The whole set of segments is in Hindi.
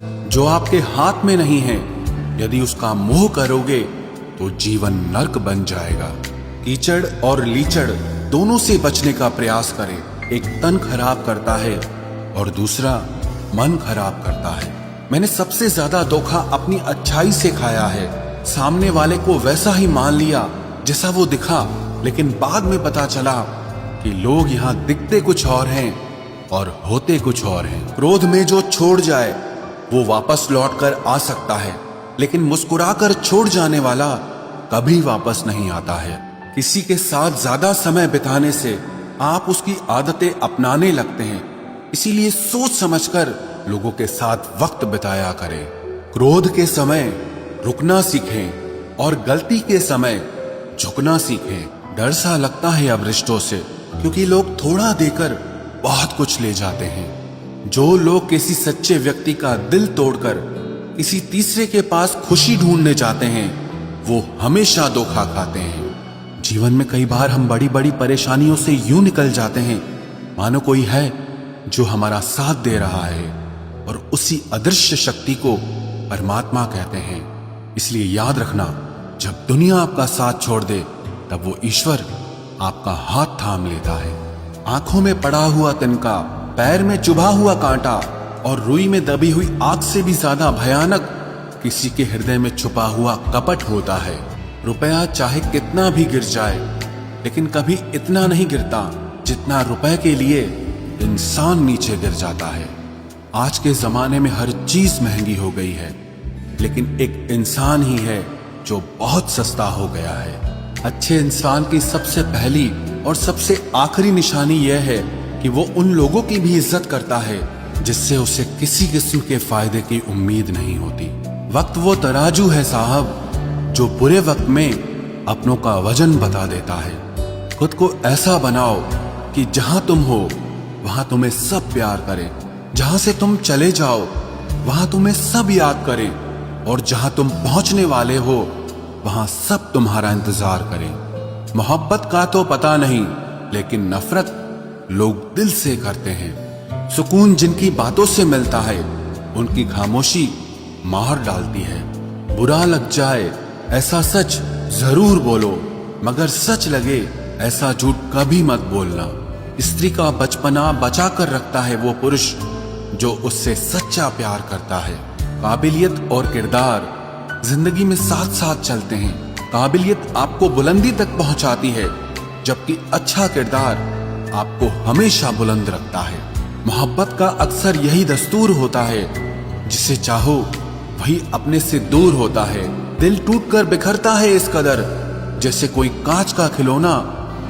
जो आपके हाथ में नहीं है, यदि उसका मोह करोगे तो जीवन नर्क बन जाएगा। कीचड़ और लीचड़ दोनों से बचने का प्रयास करें। एक तन खराब करता है और दूसरा मन खराब करता है। मैंने सबसे ज्यादा धोखा अपनी अच्छाई से खाया है। सामने वाले को वैसा ही मान लिया जैसा वो दिखा, लेकिन बाद में पता चला कि लोग यहाँ दिखते कुछ और हैं और होते कुछ और हैं। क्रोध में जो छोड़ जाए वो वापस लौट कर आ सकता है, लेकिन मुस्कुराकर छोड़ जाने वाला कभी वापस नहीं आता है। किसी के साथ ज्यादा समय बिताने से आप उसकी आदतें अपनाने लगते हैं, इसीलिए सोच समझकर लोगों के साथ वक्त बिताया करें। क्रोध के समय रुकना सीखें और गलती के समय झुकना सीखें। डर सा लगता है अब रिश्तों से, क्योंकि लोग थोड़ा देकर बहुत कुछ ले जाते हैं। जो लोग किसी सच्चे व्यक्ति का दिल तोड़कर किसी तीसरे के पास खुशी ढूंढने जाते हैं, वो हमेशा धोखा खाते हैं। जीवन में कई बार हम बड़ी बड़ी परेशानियों से यूं निकल जाते हैं मानो कोई है जो हमारा साथ दे रहा है, और उसी अदृश्य शक्ति को परमात्मा कहते हैं। इसलिए याद रखना, जब दुनिया आपका साथ छोड़ दे तब वो ईश्वर आपका हाथ थाम लेता है। आंखों में पड़ा हुआ तिनका, पैर में चुभा हुआ कांटा और रुई में दबी हुई आग से भी ज्यादा भयानक किसी के हृदय में छुपा हुआ कपट होता है। रुपया चाहे कितना भी गिर जाए, लेकिन कभी इतना नहीं गिरता जितना रुपए के लिए इंसान नीचे गिर जाता है। आज के जमाने में हर चीज महंगी हो गई है, लेकिन एक इंसान ही है जो बहुत सस्ता हो गया है। अच्छे इंसान की सबसे पहली और सबसे आखिरी निशानी यह है कि वो उन लोगों की भी इज्जत करता है जिससे उसे किसी किस्म के फायदे की उम्मीद नहीं होती। वक्त वो तराजू है साहब जो बुरे वक्त में अपनों का वजन बता देता है। खुद को ऐसा बनाओ कि जहां तुम हो वहां तुम्हें सब प्यार करें, जहां से तुम चले जाओ वहां तुम्हें सब याद करें, और जहां तुम पहुंचने वाले हो वहां सब तुम्हारा इंतजार करें। मोहब्बत का तो पता नहीं, लेकिन नफरत लोग दिल से करते हैं। सुकून जिनकी बातों से मिलता है उनकी खामोशी मार डालती है। बुरा लग जाए ऐसा सच जरूर बोलो, मगर सच लगे ऐसा झूठ कभी मत बोलना। स्त्री का बचपना बचा कर रखता है वो पुरुष जो उससे सच्चा प्यार करता है। काबिलियत और किरदार जिंदगी में साथ साथ चलते हैं। काबिलियत आपको बुलंदी तक पहुंचाती है, जबकि अच्छा किरदार आपको हमेशा बुलंद रखता है। मोहब्बत का अक्सर यही दस्तूर होता है, जिसे चाहो वही अपने से दूर होता है। दिल टूटकर बिखरता है इस कदर जैसे कोई कांच का खिलौना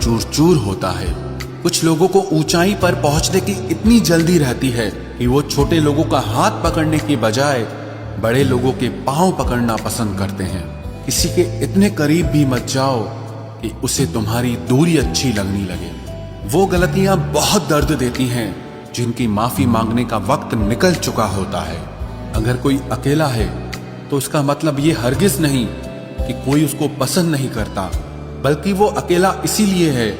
चूर चूर होता है। कुछ लोगों को ऊंचाई पर पहुंचने की इतनी जल्दी रहती है कि वो छोटे लोगों का हाथ पकड़ने की बजाय बड़े लोगों के पांव पकड़ना पसंद करते हैं। किसी के इतने करीब भी मत जाओ कि उसे तुम्हारी दूरी अच्छी लगने लगे। वो गलतियां बहुत दर्द देती हैं जिनकी माफी मांगने का वक्त निकल चुका होता है। अगर कोई अकेला है तो उसका मतलब ये हरगिज नहीं कि कोई उसको पसंद नहीं करता, बल्कि वो अकेला इसीलिए है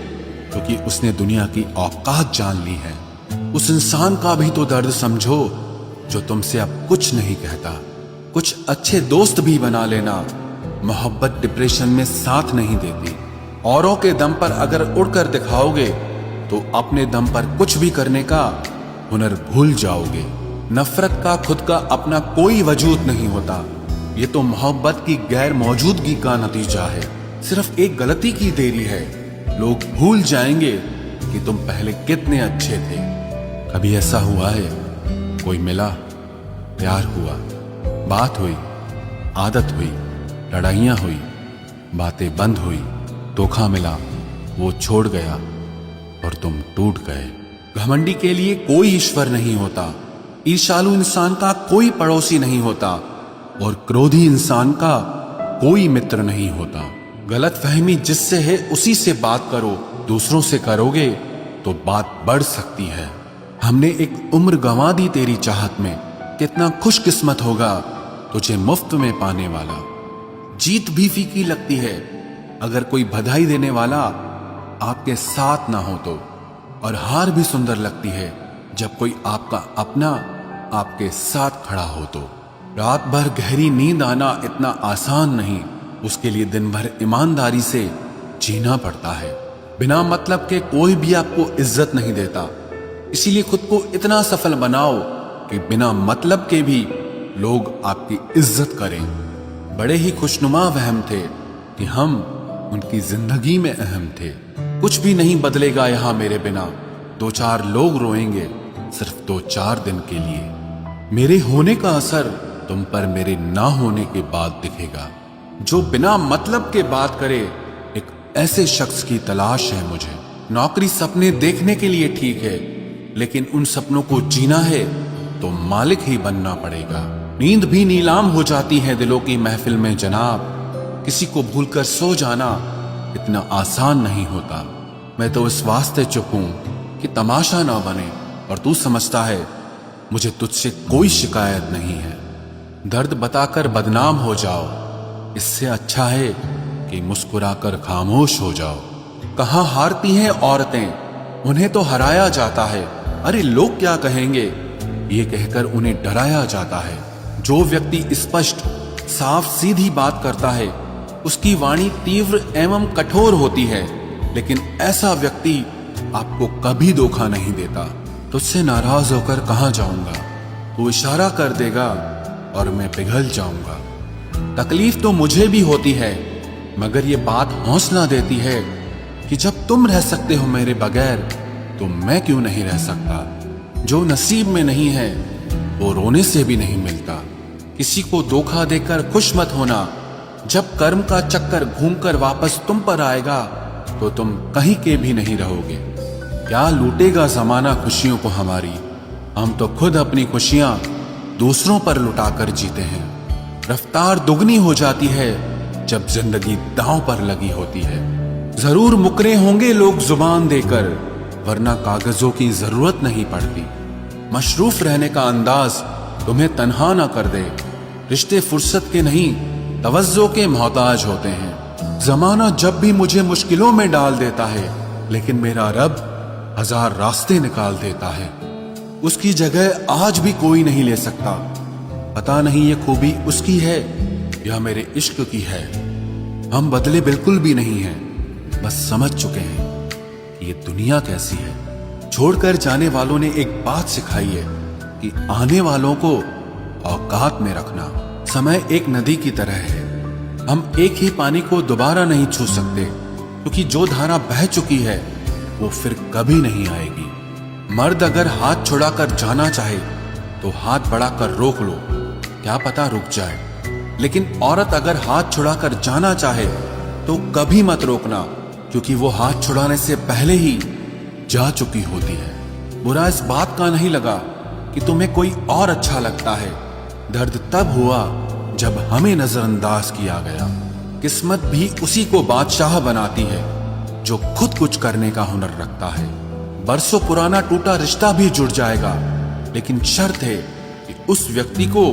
क्योंकि उसने दुनिया की औकात जान ली है। उस इंसान का भी तो दर्द समझो जो तुमसे अब कुछ नहीं कहता। कुछ अच्छे दोस्त भी बना लेना। मोहब्बत डिप्रेशन में साथ नहीं देती। औरों के दम पर अगर उड़कर दिखाओगे तो अपने दम पर कुछ भी करने का हुनर भूल जाओगे। नफरत का खुद का अपना कोई वजूद नहीं होता। ये तो मोहब्बत की गैर मौजूदगी का नतीजा है। सिर्फ एक गलती की देरी है। लोग भूल जाएंगे कि तुम पहले कितने अच्छे थे। कभी ऐसा हुआ है, कोई मिला, प्यार हुआ, बात हुई, आदत हुई, लड़ाइयां हुई, बातें बंद हुई, धोखा मिला, वो छोड़ गया और तुम टूट गए। घमंडी के लिए कोई ईश्वर नहीं होता। ईर्ष्यालु इंसान का कोई पड़ोसी नहीं होता, और क्रोधी इंसान का कोई मित्र नहीं होता। गलत फहमी जिससे है उसी से बात करो। दूसरों से करोगे तो बात बढ़ सकती है। हमने एक उम्र गंवा दी तेरी चाहत में, कितना खुशकिस्मत होगा तुझे मुफ्त में पाने वाला। जीत भी फीकी लगती है अगर कोई बधाई देने वाला आपके साथ ना हो तो, और हार भी सुंदर लगती है जब कोई आपका अपना आपके साथ खड़ा हो तो। रात भर गहरी नींद आना इतना आसान नहीं, उसके लिए दिन भर ईमानदारी से जीना पड़ता है। बिना मतलब के कोई भी आपको इज्जत नहीं देता, इसीलिए खुद को इतना सफल बनाओ कि बिना मतलब के भी लोग आपकी इज्जत करें। बड़े ही खुशनुमा वहम थे कि हम उनकी जिंदगी में अहम थे। कुछ भी नहीं बदलेगा यहां मेरे बिना, 2-4 लोग रोएंगे सिर्फ 2-4 दिन के लिए। मेरे होने का असर तुम पर मेरे ना होने के बाद दिखेगा। जो बिना मतलब के बात करे, एक ऐसे शख्स की तलाश है मुझे। नौकरी सपने देखने के लिए ठीक है, लेकिन उन सपनों को जीना है तो मालिक ही बनना पड़ेगा। नींद भी नीलाम हो जाती है दिलों की महफिल में जनाब। किसी को भूलकर सो जाना इतना आसान नहीं होता। मैं तो इस वास्ते चुप हूं कि तमाशा ना बने, और तू समझता है मुझे तुझसे कोई शिकायत नहीं है। दर्द बताकर बदनाम हो जाओ, इससे अच्छा है कि मुस्कुराकर खामोश हो जाओ। कहां हारती हैं औरतें, उन्हें तो हराया जाता है। अरे लोग क्या कहेंगे, ये कहकर उन्हें डराया जाता है। जो व्यक्ति स्पष्ट साफ सीधी बात करता है, उसकी वाणी तीव्र एवं कठोर होती है, लेकिन ऐसा व्यक्ति आपको कभी धोखा नहीं देता। तुझसे नाराज होकर कहां जाऊंगा, तू इशारा कर देगा और मैं पिघल जाऊंगा। तकलीफ तो मुझे भी होती है, मगर ये बात हौसला देती है कि जब तुम रह सकते हो मेरे बगैर, तो मैं क्यों नहीं रह सकता। जो नसीब में नहीं है वो रोने से भी नहीं मिलता। किसी को धोखा देकर खुश मत होना। जब कर्म का चक्कर घूमकर वापस तुम पर आएगा, तो तुम कहीं के भी नहीं रहोगे। क्या लूटेगा जमाना खुशियों को हमारी, हम तो खुद अपनी खुशियां दूसरों पर लुटाकर जीते हैं। रफ्तार दुगनी हो जाती है जब जिंदगी दांव पर लगी होती है। जरूर मुकरे होंगे लोग जुबान देकर, वरना कागजों की जरूरत नहीं पड़ती। मशरूफ रहने का अंदाज तुम्हें तन्हा ना कर दे। रिश्ते फुर्सत के नहीं, तवज्जो के मोहताज होते हैं। जमाना जब भी मुझे मुश्किलों में डाल देता है, लेकिन मेरा रब 1000 रास्ते निकाल देता है। उसकी जगह आज भी कोई नहीं ले सकता। पता नहीं ये खूबी उसकी है या मेरे इश्क की है। हम बदले बिल्कुल भी नहीं हैं, बस समझ चुके हैं कि ये दुनिया कैसी है। छोड़कर जाने वालों ने एक बात सिखाई है कि आने वालों को औकात में रखना। समय एक नदी की तरह है, हम एक ही पानी को दोबारा नहीं छू सकते, क्योंकि जो धारा बह चुकी है वो फिर कभी नहीं आएगी। मर्द अगर हाथ छुड़ाकर जाना चाहे तो हाथ बढ़ाकर रोक लो, क्या पता रुक जाए। लेकिन औरत अगर हाथ छुड़ाकर जाना चाहे तो कभी मत रोकना, क्योंकि वो हाथ छुड़ाने से पहले ही जा चुकी होती है। बुरा इस बात का नहीं लगा कि तुम्हें कोई और अच्छा लगता है। दर्द तब हुआ जब हमें नजरअंदाज किया गया। किस्मत भी उसी को बादशाह बनाती है जो खुद कुछ करने का हुनर रखता है। बरसों पुराना टूटा रिश्ता भी जुड़ जाएगा, लेकिन शर्त है कि उस व्यक्ति को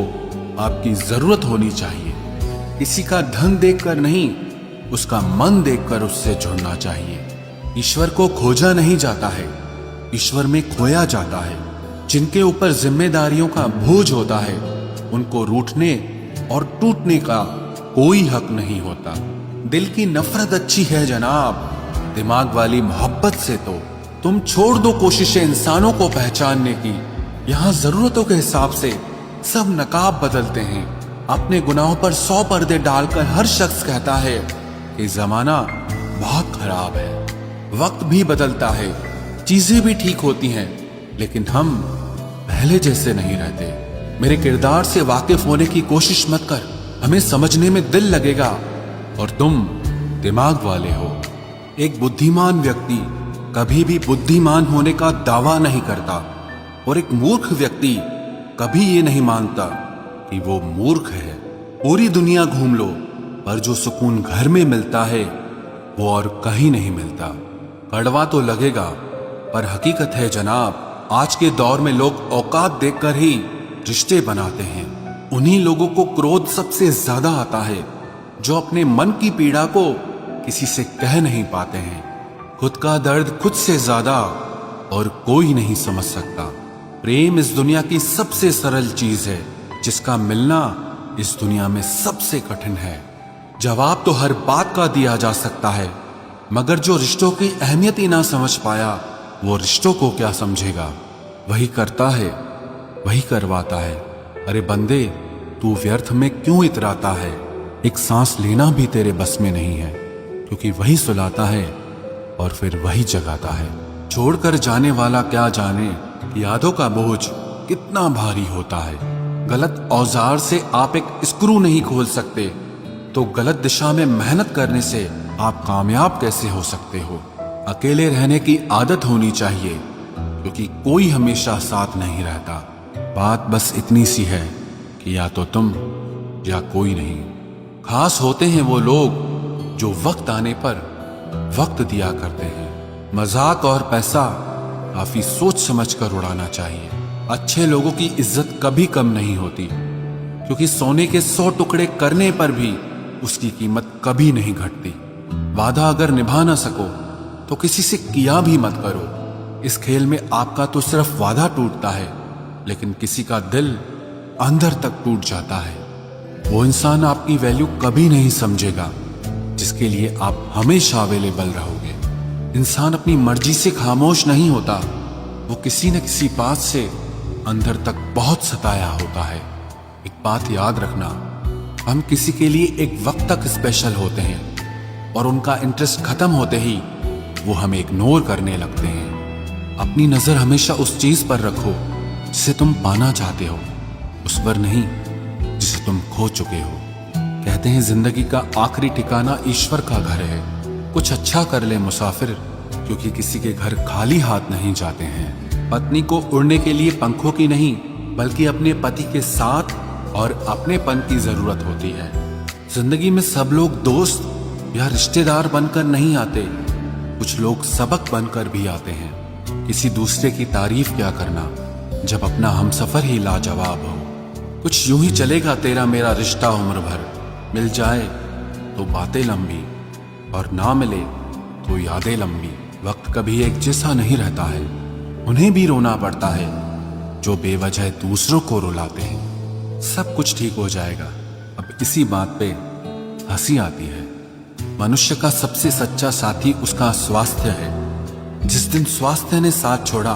आपकी जरूरत होनी चाहिए। किसी का धन देखकर नहीं, उसका मन देखकर उससे जुड़ना चाहिए। ईश्वर को खोजा नहीं जाता है, ईश्वर में खोया जाता है। जिनके ऊपर जिम्मेदारियों का बोझ होता है, उनको रूठने और टूटने का कोई हक नहीं होता। दिल की नफरत अच्छी है जनाब, दिमाग वाली मोहब्बत से तो तुम छोड़ दो कोशिशें इंसानों को पहचानने की। यहाँ जरूरतों के हिसाब से सब नकाब बदलते हैं। अपने गुनाहों पर 100 पर्दे डालकर हर शख्स कहता है कि जमाना बहुत खराब है। वक्त भी बदलता है, चीजें भी ठीक होती हैं, लेकिन हम पहले जैसे नहीं रहते। मेरे किरदार से वाकिफ होने की कोशिश मत कर, हमें समझने में दिल लगेगा और तुम दिमाग वाले हो। एक बुद्धिमान व्यक्ति कभी भी बुद्धिमान होने का दावा नहीं करता, और एक मूर्ख व्यक्ति कभी ये नहीं मानता कि वो मूर्ख है। पूरी दुनिया घूम लो, पर जो सुकून घर में मिलता है वो और कहीं नहीं मिलता। कड़वा तो लगेगा, पर हकीकत है जनाब। आज के दौर में लोग औकात देखकर ही रिश्ते बनाते हैं। उन्हीं लोगों को क्रोध सबसे ज्यादा आता है जो अपने मन की पीड़ा को किसी से कह नहीं पाते हैं। खुद का दर्द खुद से ज्यादा और कोई नहीं समझ सकता। प्रेम इस दुनिया की सबसे सरल चीज है, जिसका मिलना इस दुनिया में सबसे कठिन है। जवाब तो हर बात का दिया जा सकता है, मगर जो रिश्तों की अहमियत ही ना समझ पाया, वो रिश्तों को क्या समझेगा। वही करता है, वही करवाता है। अरे बंदे, तू व्यर्थ में क्यों इतराता है। एक सांस लेना भी तेरे बस में नहीं है, क्योंकि वही सुलाता है और फिर वही जगाता है। छोड़कर जाने वाला क्या जाने यादों का बोझ कितना भारी होता है। गलत औजार से आप एक स्क्रू नहीं खोल सकते, तो गलत दिशा में मेहनत करने से आप कामयाब कैसे हो सकते हो। अकेले रहने की आदत होनी चाहिए, क्योंकि कोई हमेशा साथ नहीं रहता। बात बस इतनी सी है कि या तो तुम या कोई नहीं। खास होते हैं वो लोग जो वक्त आने पर वक्त दिया करते हैं। मजाक और पैसा काफी सोच समझ कर उड़ाना चाहिए। अच्छे लोगों की इज्जत कभी कम नहीं होती, क्योंकि सोने के 100 टुकड़े करने पर भी उसकी कीमत कभी नहीं घटती। वादा अगर निभा ना सको तो किसी से किया भी मत करो। इस खेल में आपका तो सिर्फ वादा टूटता है, लेकिन किसी का दिल अंदर तक टूट जाता है। वो इंसान आपकी वैल्यू कभी नहीं समझेगा जिसके लिए आप हमेशा अवेलेबल रहोगे। इंसान अपनी मर्जी से खामोश नहीं होता, वो किसी न किसी बात से अंदर तक बहुत सताया होता है। एक बात याद रखना, हम किसी के लिए एक वक्त तक स्पेशल होते हैं और उनका इंटरेस्ट खत्म होते ही वो हमें इग्नोर करने लगते हैं। अपनी नजर हमेशा उस चीज पर रखो जिसे तुम पाना चाहते हो, उस पर नहीं जिसे तुम खो चुके हो। कहते हैं जिंदगी का आखिरी ठिकाना ईश्वर का घर है। कुछ अच्छा कर ले मुसाफिर, क्योंकि किसी के घर खाली हाथ नहीं जाते हैं। पत्नी को उड़ने के लिए पंखों की नहीं, बल्कि अपने पति के साथ और अपनेपन की जरूरत होती है। जिंदगी में सब लोग दोस्त या रिश्तेदार बनकर नहीं आते, कुछ लोग सबक बनकर भी आते हैं। किसी दूसरे की तारीफ क्या करना जब अपना हमसफर ही लाजवाब हो। कुछ यूं ही चलेगा तेरा मेरा रिश्ता उम्र भर, मिल जाए तो बातें लंबी और ना मिले तो यादें लंबी। वक्त कभी एक जैसा नहीं रहता है, उन्हें भी रोना पड़ता है जो बेवजह दूसरों को रुलाते हैं। सब कुछ ठीक हो जाएगा। अब इसी बात पे हंसी आती है। मनुष्य का सबसे सच्चा साथी उसका स्वास्थ्य है। जिस दिन स्वास्थ्य ने साथ छोड़ा